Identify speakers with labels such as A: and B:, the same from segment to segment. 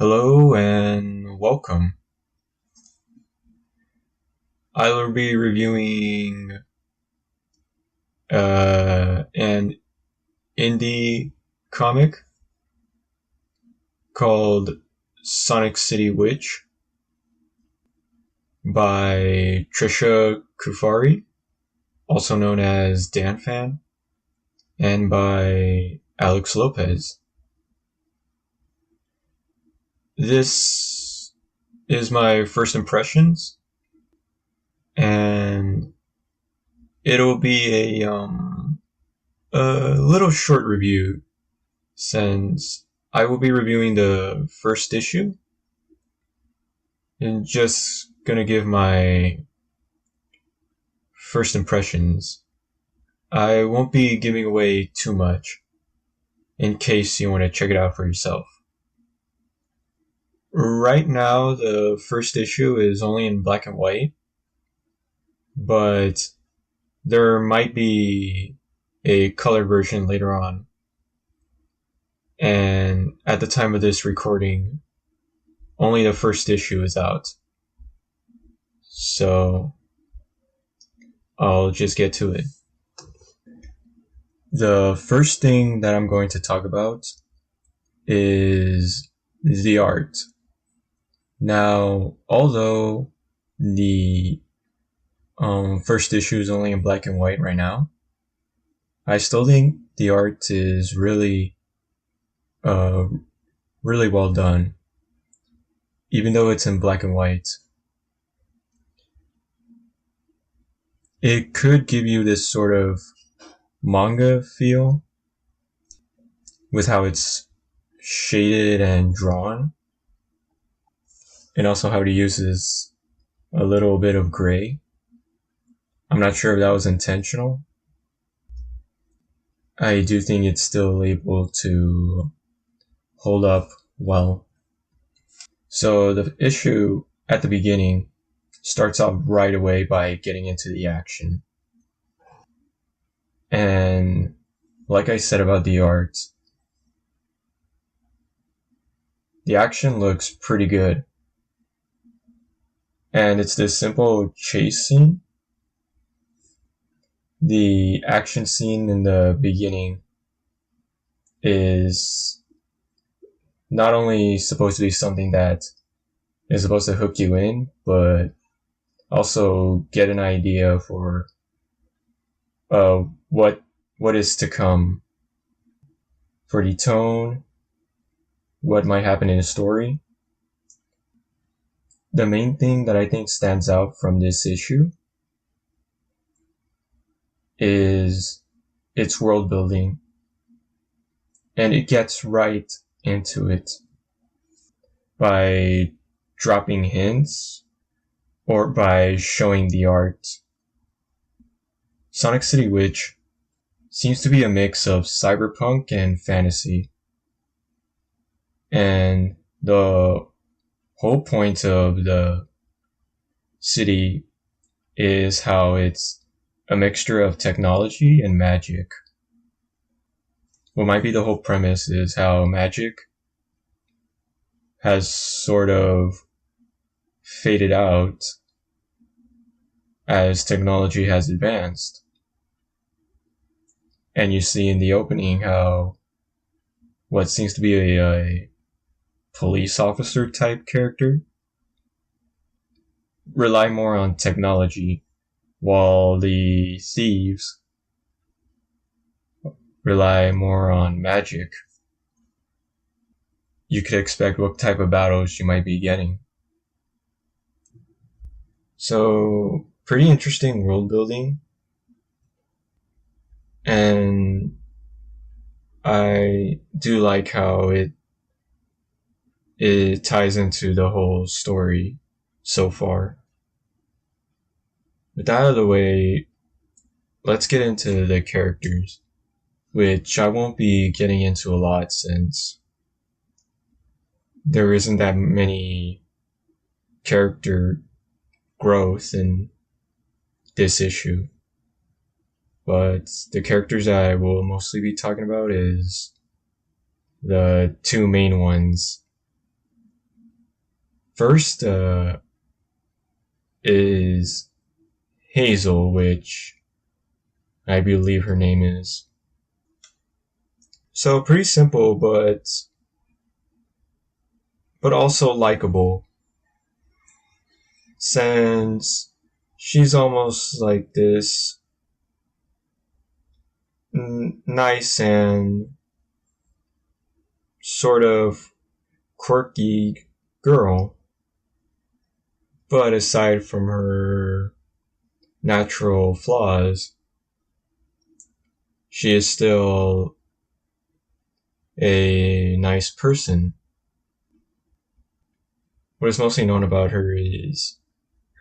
A: Hello and welcome. I will be reviewing an indie comic called Sonic City Witch by Trisha Cuffari, also known as Dannphan, and by Alex Lopez. This is my first impressions, and it'll be a little short review since I will be reviewing the first issue and just gonna give my first impressions. I won't be giving away too much in case you want to check it out for yourself. Right now, the first issue is only in black and white, but there might be a color version later on. And at the time of this recording, only the first issue is out. So I'll just get to it. The first thing that I'm going to talk about is the art. Now, although the first issue is only in black and white right now, I still think the art is really well done, even though it's in black and white. It could give you this sort of manga feel with how it's shaded and drawn, and also how it uses a little bit of gray. I'm not sure if that was intentional. I do think it's still able to hold up well. So the issue at the beginning starts off right away by getting into the action. And like I said about the art, the action looks pretty good. And it's this simple chase scene. The action scene in the beginning is not only supposed to be something that is supposed to hook you in, but also get an idea for what is to come, for the tone, what might happen in the story. The main thing that I think stands out from this issue is its world building, and it gets right into it by dropping hints or by showing the art. Sonic City Witch seems to be a mix of cyberpunk and fantasy, and the whole point of the city is how it's a mixture of technology and magic. What might be the whole premise is how magic has sort of faded out as technology has advanced. And you see in the opening how what seems to be a police officer type character rely more on technology, while the thieves rely more on magic. You could expect what type of battles you might be getting. So, pretty interesting world building. And I do like how it ties into the whole story so far. With that out of the way, let's get into the characters, which I won't be getting into a lot since there isn't that many character growth in this issue. But the characters I will mostly be talking about is the two main ones, First is Hazel, which I believe her name is. So pretty simple, but also likable, since she's almost like this nice and sort of quirky girl, but aside from her natural flaws, she is still a nice person. What is mostly known about her is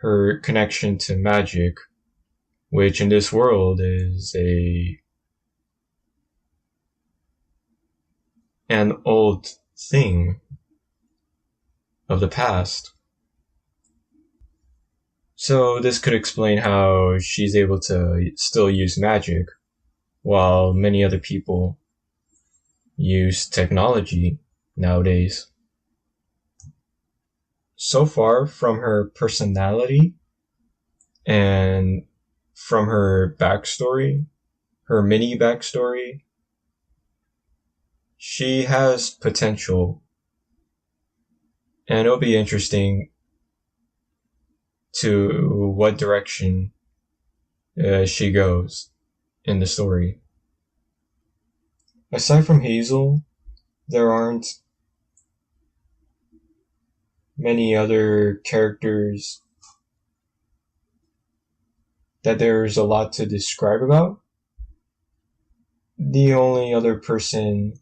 A: her connection to magic, which in this world is an old thing of the past. So this could explain how she's able to still use magic, while many other people use technology nowadays. So far, from her personality and from her backstory, her mini backstory, she has potential, and it'll be interesting to what direction she goes in the story. Aside from Hazel, there aren't many other characters that there's a lot to describe about. The only other person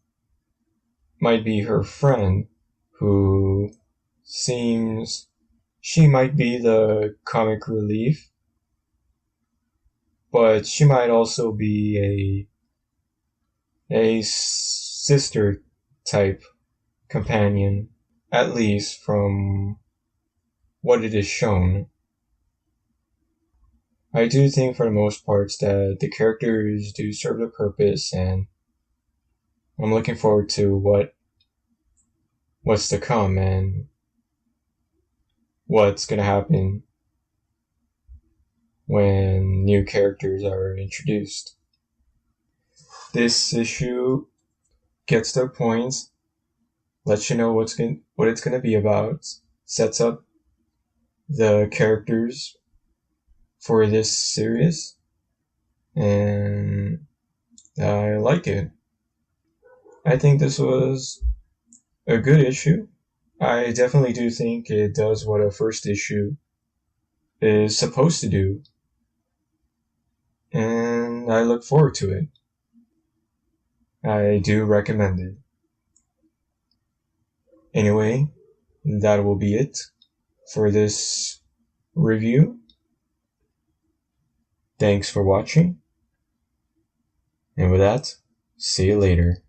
A: might be her friend, who seems she might be the comic relief, but she might also be a sister type companion, at least from what it is shown. I do think for the most part that the characters do serve the purpose, and I'm looking forward to what's to come and what's gonna happen when new characters are introduced. This issue gets their points, lets you know what it's gonna be about, sets up the characters for this series, and I like it. I think this was a good issue. I definitely do think it does what a first issue is supposed to do, and I look forward to it. I do recommend it. Anyway, that will be it for this review. Thanks for watching, and with that, see you later.